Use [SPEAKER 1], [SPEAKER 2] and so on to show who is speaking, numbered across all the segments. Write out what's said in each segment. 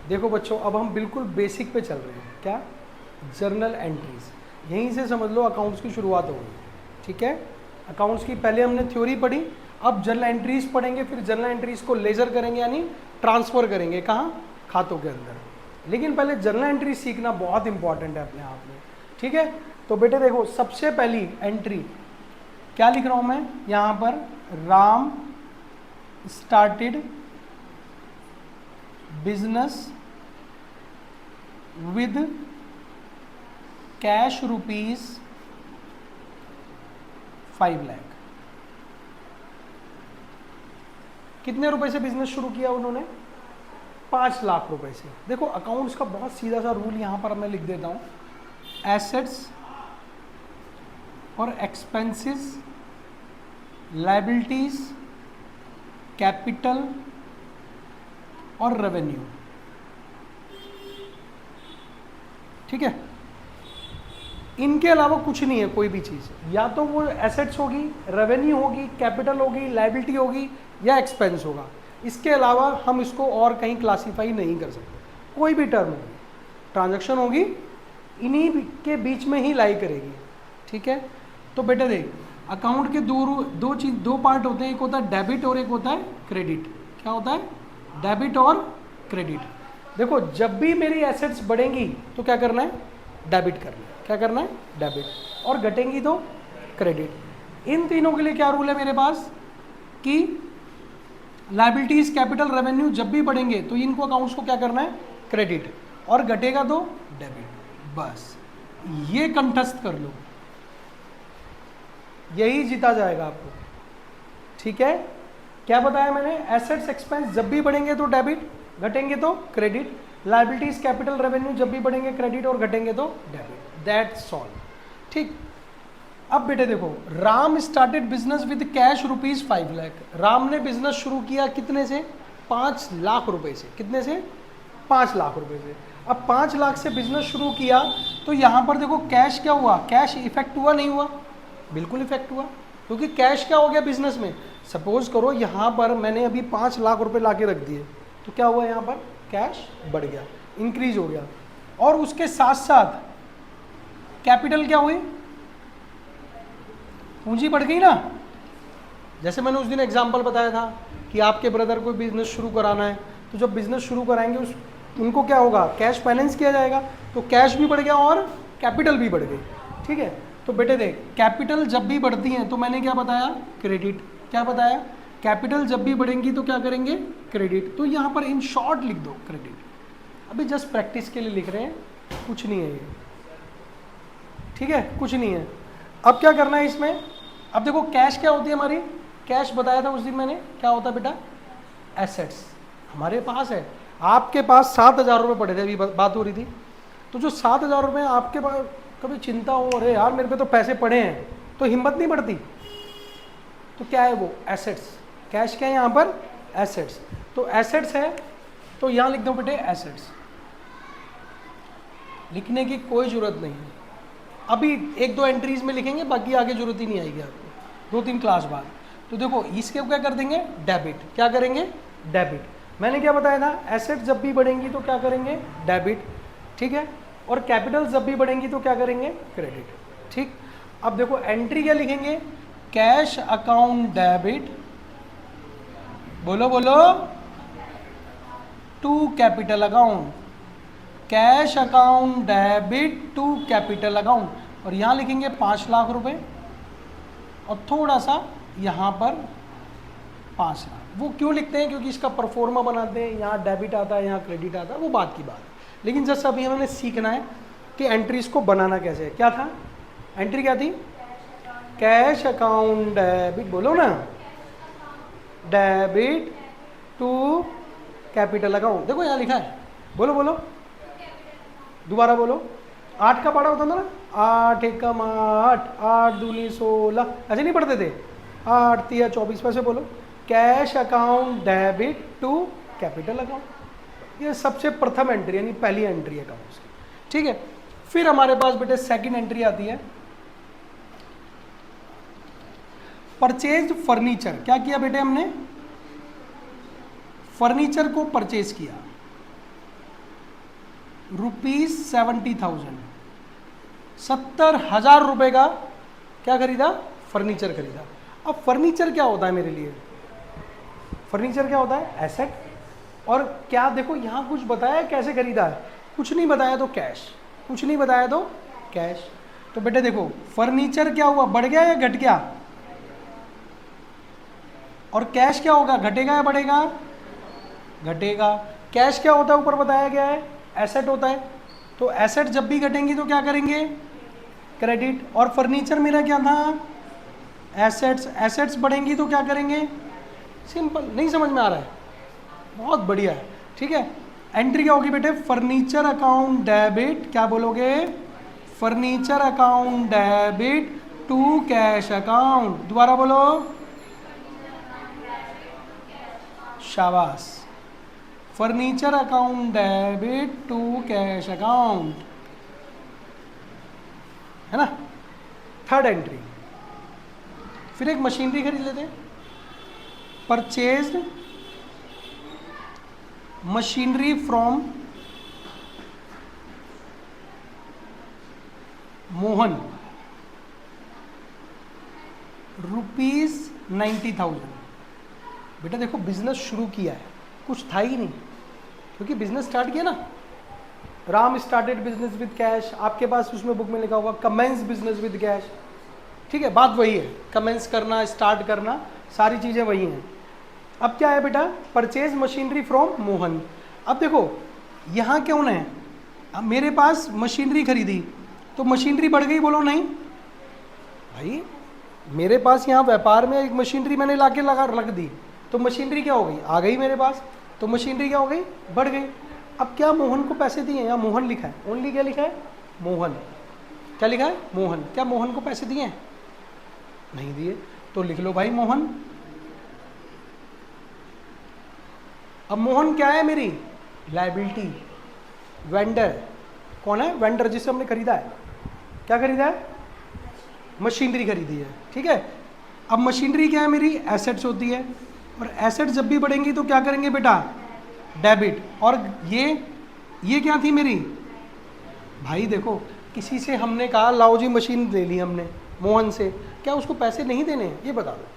[SPEAKER 1] देखो बच्चों, अब हम बिल्कुल बेसिक पे चल रहे हैं। क्या? Journal entries. यहीं से समझ लो अकाउंट्स की शुरुआत हो गई। ठीक है, अकाउंट्स की पहले हमने थ्योरी पढ़ी, अब जर्नल एंट्रीज पढ़ेंगे, फिर जर्नल एंट्रीज को लेजर करेंगे यानी ट्रांसफर करेंगे। कहाँ? खातों के अंदर। लेकिन पहले जर्नल एंट्री सीखना बहुत इंपॉर्टेंट है अपने आप में। ठीक है, तो बेटे देखो, सबसे पहली एंट्री क्या लिख रहा हूं मैं यहां पर? Ram started business with cash rupees 5 lakh. कितने रुपए से बिजनेस शुरू किया उन्होंने? 5 लाख रुपए से। देखो अकाउंट्स का बहुत सीधा सा रूल यहां पर मैं लिख देता हूं, एसेट्स और एक्सपेंसेस, लायबिलिटीज, कैपिटल और रेवेन्यू। ठीक है, इनके अलावा कुछ नहीं है कोई भी चीज़। या तो वो एसेट्स होगी, रेवेन्यू होगी, कैपिटल होगी, लायबिलिटी होगी या एक्सपेंस होगा। इसके अलावा हम इसको और कहीं क्लासीफाई नहीं कर सकते। कोई भी टर्म होगी, ट्रांजैक्शन होगी, इन्हीं के बीच में ही लाई करेगी। ठीक है, तो बेटा देख, अकाउंट के दो पार्ट होते हैं, एक होता है डेबिट और एक होता है क्रेडिट। क्या होता है? डेबिट और क्रेडिट। देखो जब भी मेरी एसेट्स बढ़ेंगी तो क्या करना है? डेबिट करना है। क्या करना है? डेबिट। और घटेंगी तो क्रेडिट। इन तीनों के लिए क्या रूल है मेरे पास कि लायबिलिटीज, कैपिटल, रेवेन्यू जब भी बढ़ेंगे तो इनको अकाउंट्स को क्या करना है? क्रेडिट। और घटेगा तो डेबिट। बस ये कंठस्थ कर लो, यही जीता जाएगा आपको। ठीक है, क्या बताया मैंने? एसेट्स एक्सपेंस जब भी बढ़ेंगे तो डेबिट, घटेंगे तो क्रेडिट। लायबिलिटीज, कैपिटल, रेवेन्यू जब भी बढ़ेंगे क्रेडिट और घटेंगे तो डेबिट। That's all. ठीक, अब बेटे देखो, Ram started business with cash rupees 5 lakh. Ram ने बिजनेस शुरू किया कितने से? 5 लाख रुपए से। कितने से? 5 लाख रुपए से। अब 5 लाख से बिजनेस शुरू किया तो यहां पर देखो कैश क्या हुआ? कैश इफेक्ट हुआ नहीं हुआ? बिल्कुल इफेक्ट हुआ, क्योंकि कैश क्या हो गया बिजनेस में? सपोज करो यहां पर मैंने अभी 5 लाख रुपए ला के रख दिए, तो क्या हुआ? यहां पर कैश बढ़ गया, इंक्रीज हो गया। और उसके साथ साथ कैपिटल क्या हुई? पूंजी बढ़ गई ना। जैसे मैंने उस दिन एग्जांपल बताया था कि आपके ब्रदर को बिजनेस शुरू कराना है, तो जब बिजनेस शुरू कराएंगे उनको क्या होगा? कैश फाइनेंस किया जाएगा, तो कैश भी बढ़ गया और कैपिटल भी बढ़ गई। ठीक है, तो बेटे देख, कैपिटल जब भी बढ़ती हैं तो मैंने क्या बताया? क्रेडिट। क्या बताया? कैपिटल जब भी बढ़ेंगी तो क्या करेंगे? क्रेडिट। तो यहाँ पर इन शॉर्ट लिख दो क्रेडिट। अभी जस्ट प्रैक्टिस के लिए लिख रहे हैं, कुछ नहीं है ये। ठीक है, कुछ नहीं है। अब क्या करना है इसमें? अब देखो कैश क्या होती है हमारी? कैश बताया था उस दिन मैंने, क्या होता है बेटा? एसेट्स हमारे पास है। आपके पास 7,000 रुपये पड़े थे, अभी बात हो रही थी। तो जो 7,000 रुपये आपके पास, कभी चिंता हो अरे यार मेरे पे तो पैसे पड़े हैं, तो हिम्मत नहीं बढ़ती। तो क्या है वो? एसेट्स। कैश क्या है यहाँ पर? एसेट्स। तो एसेट्स है तो यहाँ लिख दो बेटे एसेट्स। लिखने की कोई जरूरत नहीं है, अभी 1-2 एंट्रीज में लिखेंगे, बाकी आगे जरूरत ही नहीं आएगी आपको, 2-3 क्लास बाद। तो देखो इसके क्या कर देंगे? डेबिट। क्या करेंगे? डेबिट। मैंने क्या बताया था? एसेट जब भी बढ़ेंगी तो क्या करेंगे? डेबिट। ठीक है, और कैपिटल जब भी बढ़ेंगी तो क्या करेंगे? क्रेडिट। ठीक, अब देखो एंट्री क्या लिखेंगे? कैश अकाउंट डेबिट, बोलो बोलो, to capital account. Cash account debit to capital account. और यहां लिखेंगे 5 लाख रुपए और थोड़ा सा यहां पर 5 लाख। वो क्यों लिखते हैं? क्योंकि इसका परफॉर्मा बनाते हैं, यहाँ डेबिट आता है यहाँ क्रेडिट आता है, वो बात की बात है। लेकिन जस्ट अभी हमें सीखना है कि एंट्रीज को बनाना कैसे है। क्या था एंट्री? क्या थी? कैश अकाउंट डेबिट, बोलो ना, डेबिट टू कैपिटल अकाउंट। देखो यहाँ लिखा है, बोलो बोलो, दोबारा बोलो। 8 का पढ़ा होता था ना, 8 एकम 8, 8 दूनी 16, ऐसे नहीं पढ़ते थे? 8 तिया 24, वैसे बोलो, cash account debit to capital account. ये सबसे प्रथम एंट्री यानी पहली एंट्री है अकाउंट्स की। ठीक है, फिर हमारे पास बेटे सेकंड एंट्री आती है, परचेज फर्नीचर। क्या किया बेटे हमने? फर्नीचर को परचेज किया। ₹70,000, 70,000 रुपये का क्या खरीदा? फर्नीचर खरीदा। अब फर्नीचर क्या होता है मेरे लिए? फर्नीचर क्या होता है? एसेट। और क्या देखो यहाँ कुछ बताया कैसे खरीदा है? कुछ नहीं बताया तो कैश, कुछ नहीं बताया तो कैश। तो बेटे देखो फर्नीचर क्या हुआ, बढ़ गया या घट गया? और कैश क्या होगा, घटेगा या बढ़ेगा? घटेगा। कैश क्या होता है ऊपर बताया गया है? एसेट होता है। तो एसेट जब भी घटेंगी तो क्या करेंगे? क्रेडिट। और फर्नीचर मेरा क्या था? एसेट्स। एसेट्स बढ़ेंगी तो क्या करेंगे? सिंपल। नहीं समझ में आ रहा है? बहुत बढ़िया है, ठीक है। एंट्री क्या होगी बेटे? फर्नीचर अकाउंट डेबिट, क्या बोलोगे? Furniture account debit to cash account. दोबारा बोलो, शाबाश। Furniture account debit to cash account, है ना। थर्ड एंट्री, फिर एक मशीनरी खरीद लेते हैं। Purchased machinery from Mohan ₹90,000। बेटा देखो बिजनेस शुरू किया है, कुछ था ही नहीं, क्योंकि बिजनेस स्टार्ट किया ना। Ram started business with cash, आपके पास उसमें बुक में लिखा होगा कमेंस बिजनेस विद कैश, ठीक है। बात वही है, कमेंस करना, स्टार्ट करना, सारी चीज़ें वही हैं। अब क्या है बेटा? Purchase machinery from Mohan. अब देखो यहाँ क्यों है? अब मेरे पास मशीनरी खरीदी तो मशीनरी बढ़ गई, बोलो नहीं भाई। मेरे पास यहाँ व्यापार में एक मशीनरी मैंने लाके लगा रख दी तो मशीनरी क्या हो गई? आ गई मेरे पास, तो मशीनरी क्या हो गई? बढ़ गई। अब क्या मोहन को पैसे दिए? यहाँ मोहन लिखा है, ओनली क्या लिखा है? मोहन। क्या लिखा है? मोहन। क्या मोहन को पैसे दिए? नहीं दिए, तो लिख लो भाई मोहन। अब मोहन क्या है मेरी? लायबिलिटी। वेंडर कौन है? वेंडर, जिससे हमने खरीदा है। क्या खरीदा है? मशीनरी खरीदी है, ठीक है। अब मशीनरी क्या है मेरी? एसेट्स होती है, और एसेट जब भी बढ़ेंगी तो क्या करेंगे बेटा? डेबिट। और ये क्या थी मेरी? भाई देखो किसी से हमने कहा लाओ जी मशीन ले ली हमने मोहन से, क्या उसको पैसे नहीं देने? ये बता दो।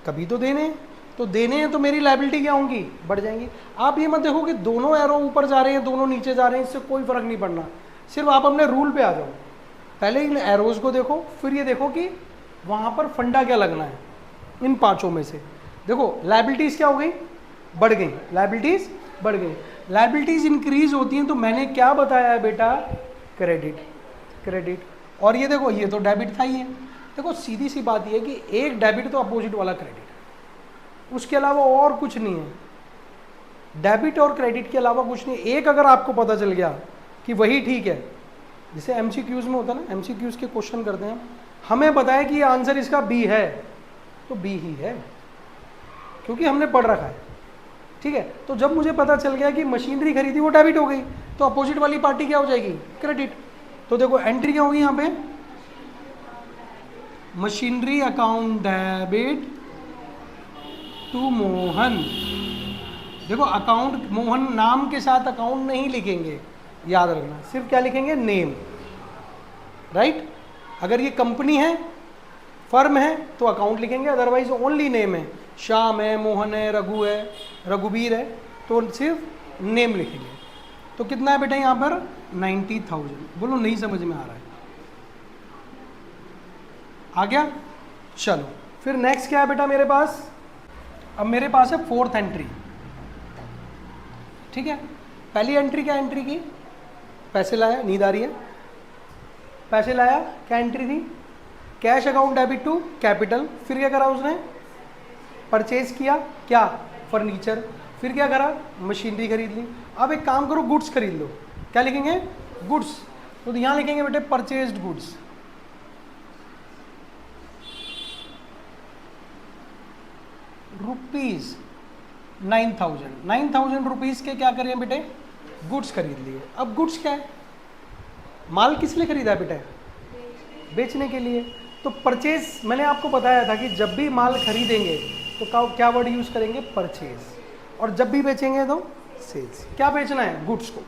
[SPEAKER 1] कभी तो देने हैं, तो देने हैं तो मेरी लायबिलिटी क्या होंगी? बढ़ जाएंगी। आप ये मत देखो कि दोनों एरो ऊपर जा रहे हैं दोनों नीचे जा रहे हैं, इससे कोई फर्क नहीं पड़ना। सिर्फ आप अपने रूल पे आ जाओ, पहले इन एरोज को देखो, फिर ये देखो कि वहाँ पर फंडा क्या लगना है इन पांचों में से। देखो लायबिलिटीज़ क्या हो गई? बढ़ गई। लायबिलिटीज़ बढ़ गई। लायबिलिटीज़ इंक्रीज होती हैं तो मैंने क्या बताया है बेटा? क्रेडिट। क्रेडिट। और ये देखो ये तो डेबिट था ही है। देखो सीधी सी बात ये है कि एक डेबिट तो अपोजिट वाला क्रेडिट, उसके अलावा और कुछ नहीं है। डेबिट और क्रेडिट के अलावा कुछ नहीं। एक अगर आपको पता चल गया कि वही ठीक है, जैसे एमसीक्यूज में होता है ना, एमसीक्यूज के क्वेश्चन करते हैं, हमें बताया कि आंसर इसका बी है, तो बी ही है क्योंकि हमने पढ़ रखा है, ठीक है। तो जब मुझे पता चल गया कि मशीनरी खरीदी वो डेबिट हो गई, तो अपोजिट वाली पार्टी क्या हो जाएगी? क्रेडिट। तो देखो एंट्री क्या होगी यहाँ पे? Machinery account debit to Mohan. देखो अकाउंट मोहन नाम के साथ अकाउंट नहीं लिखेंगे, याद रखना, सिर्फ क्या लिखेंगे? Name, right. अगर ये कंपनी है, फर्म है, तो अकाउंट लिखेंगे, अदरवाइज ओनली नेम है। श्याम है, मोहन है, रघु है, रघुवीर है, तो सिर्फ नेम लिखेंगे। तो कितना है बेटा यहाँ पर? 90,000। बोलो नहीं समझ में आ रहा है? आ गया? चलो फिर नेक्स्ट क्या है बेटा मेरे पास? अब मेरे पास है फोर्थ एंट्री, ठीक है। पहली एंट्री क्या एंट्री की? पैसे लाया, नींद आ रही है? पैसे लाया, क्या एंट्री थी? Cash account debit to capital. फिर क्या करा उसने? परचेज किया, क्या? फर्नीचर। फिर क्या करा? मशीनरी खरीद ली। अब एक काम करो, गुड्स खरीद लो। क्या लिखेंगे? गुड्स। तो यहाँ लिखेंगे बेटे परचेज्ड गुड्स। ₹9,000। 9,000 रुपीज़ के क्या करें बेटे? गुड्स खरीद लिए। अब गुड्स क्या है? माल किस लिए खरीदा है बेटा? बेचने के लिए। तो परचेज मैंने आपको बताया था कि जब भी माल खरीदेंगे तो क्या वर्ड यूज़ करेंगे? परचेज। और जब भी बेचेंगे तो सेल्स। क्या बेचना है? गुड्स को।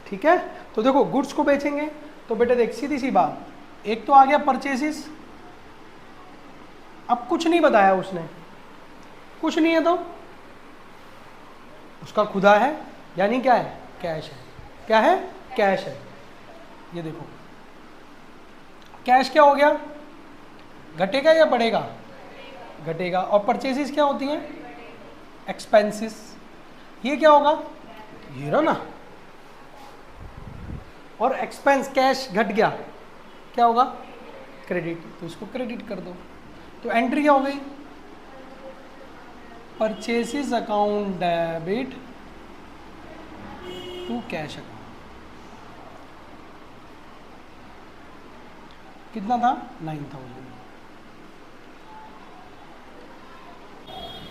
[SPEAKER 1] ठीक है, तो देखो गुड्स को बेचेंगे तो बेटे देख सीधी सी बात, एक तो आ गया परचेसिस, अब कुछ नहीं बताया उसने, कुछ नहीं है तो उसका खुदा है, यानी क्या है, कैश है। क्या है, कैश है। ये देखो कैश क्या हो गया, घटेगा या बढ़ेगा, घटेगा। और परचेसेस क्या होती हैं, एक्सपेंसेस। ये क्या होगा, ये रहा ना, और एक्सपेंस कैश घट गया, क्या होगा, क्रेडिट, तो इसको क्रेडिट कर दो। तो एंट्री क्या हो गई, purchases account debit to cash account. कितना था, 9000।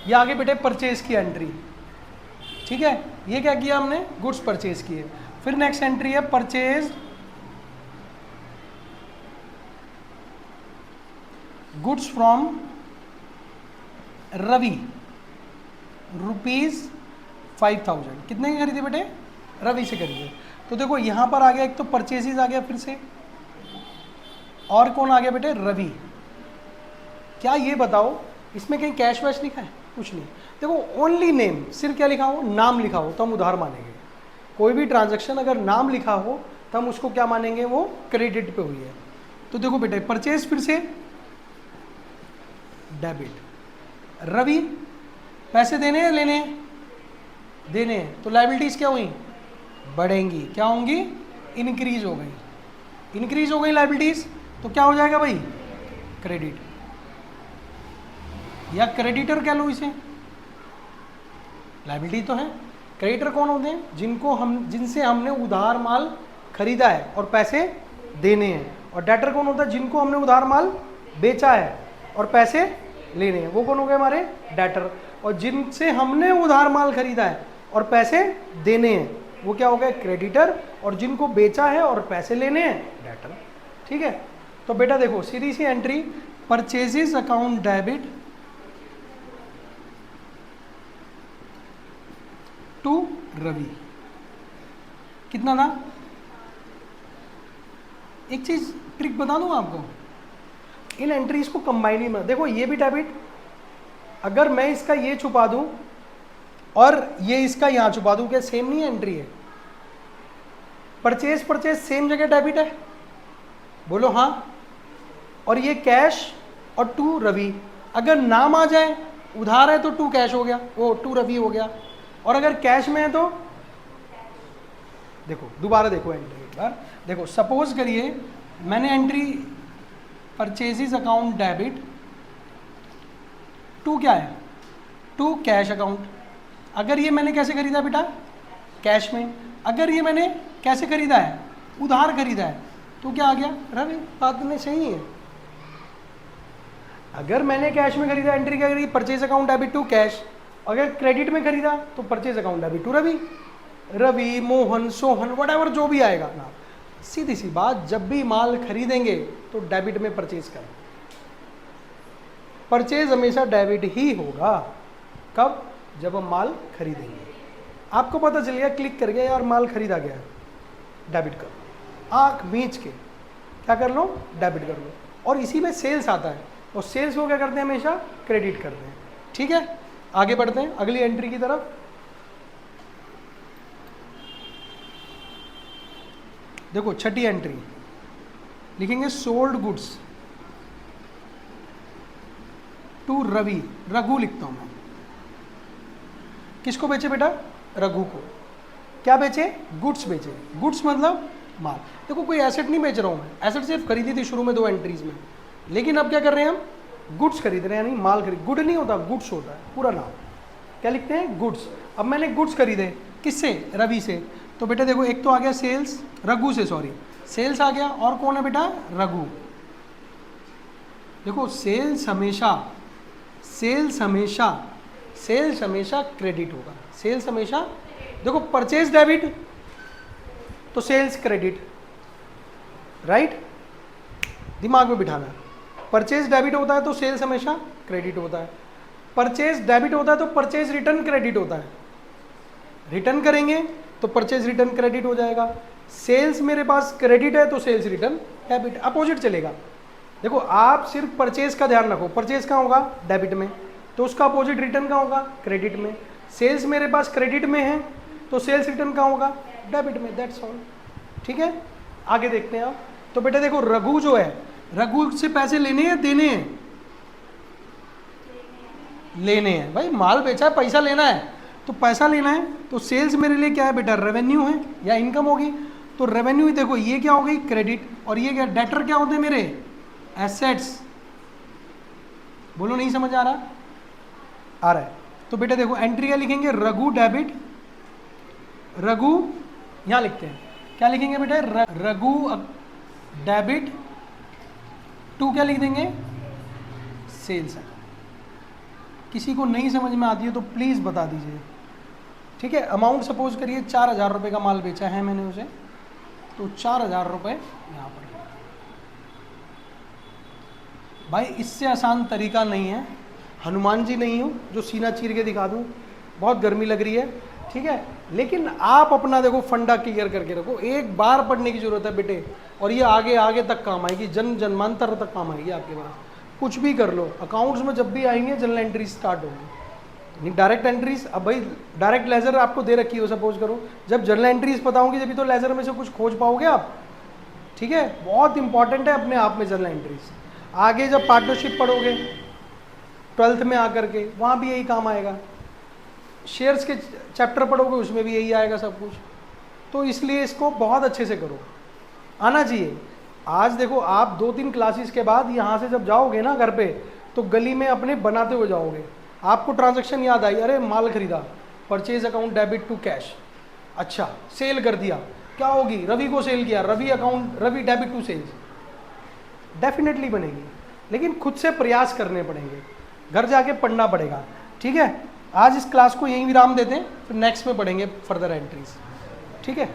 [SPEAKER 1] ये आगे बेटे परचेज की एंट्री, ठीक है। ये क्या किया हमने, गुड्स परचेज किए। फिर नेक्स्ट एंट्री है परचेज गुड्स फ्रॉम रवि ₹5000। कितने की खरीदे बेटे, रवि से खरीदे। तो देखो यहां पर आ गया, एक तो परचेजेस आ गया फिर से, और कौन आ गया बेटे, रवि। क्या ये बताओ इसमें कहीं कैश वैश लिखा है, कुछ नहीं। देखो ओनली नेम, सिर्फ क्या लिखा हो, नाम लिखा हो तो हम उधार मानेंगे। कोई भी ट्रांजैक्शन अगर नाम लिखा हो तो हम उसको क्या मानेंगे, वो क्रेडिट पे हुई है। तो देखो बेटे परचेज फिर से डेबिट, रवि पैसे देने हैं लेने हैं, देने हैं, तो लायबिलिटीज क्या हुई, बढ़ेंगी। क्या होंगी, इंक्रीज हो गई, इंक्रीज हो गई लायबिलिटीज, तो क्या हो जाएगा भाई, क्रेडिट, या क्रेडिटर कह लो इसे। लायबिलिटी तो है। क्रेडिटर कौन होते हैं, जिनसे हमने उधार माल खरीदा है और पैसे देने हैं। और डेटर कौन होता है, जिनको हमने उधार माल बेचा है और पैसे लेने हैं, वो कौन हो गए हमारे, डेटर। और जिनसे हमने उधार माल खरीदा है और पैसे देने हैं, वो क्या हो गए, क्रेडिटर। और जिनको बेचा है और पैसे लेने हैं, डेटर। ठीक है, तो बेटा देखो सीधी सी entry, purchases account debit to Ravi. कितना था, एक चीज ट्रिक बता दूं आपको, इन एंट्रीज को कंबाइन ही मत देखो। ये भी डेबिट, अगर मैं इसका ये छुपा दूं और ये इसका यहां छुपा दूं, क्या सेम नहीं एंट्री है। परचेज परचेज सेम जगह डेबिट है, बोलो हाँ। और ये कैश और टू रवि, अगर नाम आ जाए उधार है तो टू कैश हो गया, वो टू रवि हो गया। और अगर कैश में है तो देखो दोबारा देखो एंट्री एक बार देखो। सपोज करिए मैंने entry purchases account debit to क्या है, टू कैश अकाउंट। अगर ये मैंने कैसे खरीदा बेटा, कैश में। अगर ये मैंने कैसे खरीदा है, उधार खरीदा है, तो क्या आ गया, रवि। बात में सही है। अगर मैंने कैश में खरीदा, एंट्री क्या करी, purchase account debit to cash. अगर क्रेडिट में खरीदा तो purchase account debit to Ravi. Ravi, Mohan, Sohan, whatever जो भी आएगा ना। सीधी सी बात, जब भी माल खरीदेंगे तो डेबिट में परचेज करें। परचेज हमेशा डेबिट ही होगा। कब, जब हम माल खरीदेंगे। आपको पता चल गया, क्लिक कर गया यार माल खरीदा गया, डेबिट कर लो। आंख मींच के क्या कर लो, डेबिट कर लो। और इसी में सेल्स आता है, और सेल्स को क्या करते हैं, हमेशा क्रेडिट करते हैं। ठीक है, आगे बढ़ते हैं अगली एंट्री की तरफ। देखो छठी एंट्री लिखेंगे, sold goods to Ravi. Raghu लिखता हूं मैं। किसको बेचे बेटा, रघु को। क्या बेचे, गुड्स बेचे। गुड्स मतलब माल। देखो कोई एसेट नहीं बेच रहा हूं मैं, एसेट सिर्फ खरीदी थी शुरू में 2 एंट्रीज में, लेकिन अब क्या कर रहे हैं हम, गुड्स खरीद रहे हैं, यानी माल खरीद। गुड नहीं होता, गुड्स होता है पूरा नाम। क्या लिखते हैं, गुड्स। अब मैंने गुड्स खरीदे किससे, रवि से। तो बेटा देखो एक तो आ गया सेल्स, रघु से, सॉरी सेल्स आ गया। और कौन है बेटा, रघु। देखो सेल्स हमेशा क्रेडिट होगा। सेल्स हमेशा, देखो परचेज डेबिट तो सेल्स क्रेडिट, राइट। दिमाग में बिठाना, परचेज डेबिट होता है तो सेल्स हमेशा क्रेडिट होता है। परचेज डेबिट होता है तो परचेज रिटर्न क्रेडिट होता है। रिटर्न करेंगे तो परचेज रिटर्न क्रेडिट हो जाएगा। सेल्स मेरे पास क्रेडिट है तो सेल्स रिटर्न डेबिट, अपोजिट चलेगा। देखो आप सिर्फ परचेज का ध्यान रखो, परचेज कहाँ होगा, डेबिट में, तो उसका अपोजिट रिटर्न कहाँ होगा, क्रेडिट में। सेल्स मेरे पास क्रेडिट में है तो सेल्स रिटर्न कहाँ होगा, डेबिट में, दैट्स ऑल। ठीक है, आगे देखते हैं आप। तो बेटा देखो रघु जो है, रघु से पैसे लेने हैं देने हैं, लेने हैं भाई, माल बेचा है, पैसा लेना है, तो पैसा लेना है तो सेल्स मेरे लिए क्या है बेटा, रेवेन्यू है या इनकम होगी। तो रेवेन्यू देखो ये क्या हो गई, क्रेडिट, और ये क्या, डेटर क्या होते हैं मेरे, एसेट्स। बोलो नहीं समझ आ रहा, आ रहा है। तो बेटा देखो एंट्री क्या लिखेंगे, रघु डेबिट, रघु यहां लिखते हैं, क्या लिखेंगे बेटा, रघु डेबिट टू क्या लिख देंगे, सेल्स। किसी को नहीं समझ में आती है तो प्लीज बता दीजिए। ठीक है, अमाउंट सपोज करिए 4,000 रुपये का माल बेचा है मैंने उसे, तो 4,000 रुपये यहाँ पर। भाई इससे आसान तरीका नहीं है, हनुमान जी नहीं हूँ जो सीना चीर के दिखा दूँ, बहुत गर्मी लग रही है। ठीक है, लेकिन आप अपना देखो फंडा क्लियर करके रखो, एक बार पढ़ने की जरूरत है बेटे, और ये आगे आगे तक काम आएगी, जन्मांतर तक काम आएगी आपके पास। कुछ भी कर लो, अकाउंट्स में जब भी आएंगे जनरल एंट्रीज स्टार्ट होंगी, डायरेक्ट एंट्रीज। अब भाई डायरेक्ट लेजर आपको दे रखी हो सपोज करो, जब जनरल एंट्रीज पता होंगी जब तो लेजर में से कुछ खोज पाओगे आप। ठीक है, बहुत इंपॉर्टेंट है अपने आप में जनरल एंट्रीज। आगे जब पार्टनरशिप पढ़ोगे 12th में आकर के, वहाँ भी यही काम आएगा। शेयर्स के चैप्टर पढ़ोगे उसमें भी यही आएगा सब कुछ। तो इसलिए इसको बहुत अच्छे से करो, आना चाहिए। आज देखो आप 2-3 क्लासेस के बाद यहाँ से जब जाओगे ना घर पे, तो गली में अपने बनाते हुए जाओगे, आपको ट्रांजैक्शन याद आई, अरे माल खरीदा, purchase account debit to cash, अच्छा सेल कर दिया, क्या होगी, रवि को सेल किया, Ravi account, Ravi debit to sales, definitely बनेगी। लेकिन खुद से प्रयास करने पड़ेंगे, घर जाके पढ़ना पड़ेगा। ठीक है, आज इस क्लास को यहीं विराम देते हैं, फिर नेक्स्ट में पढ़ेंगे फर्दर एंट्रीज। ठीक है।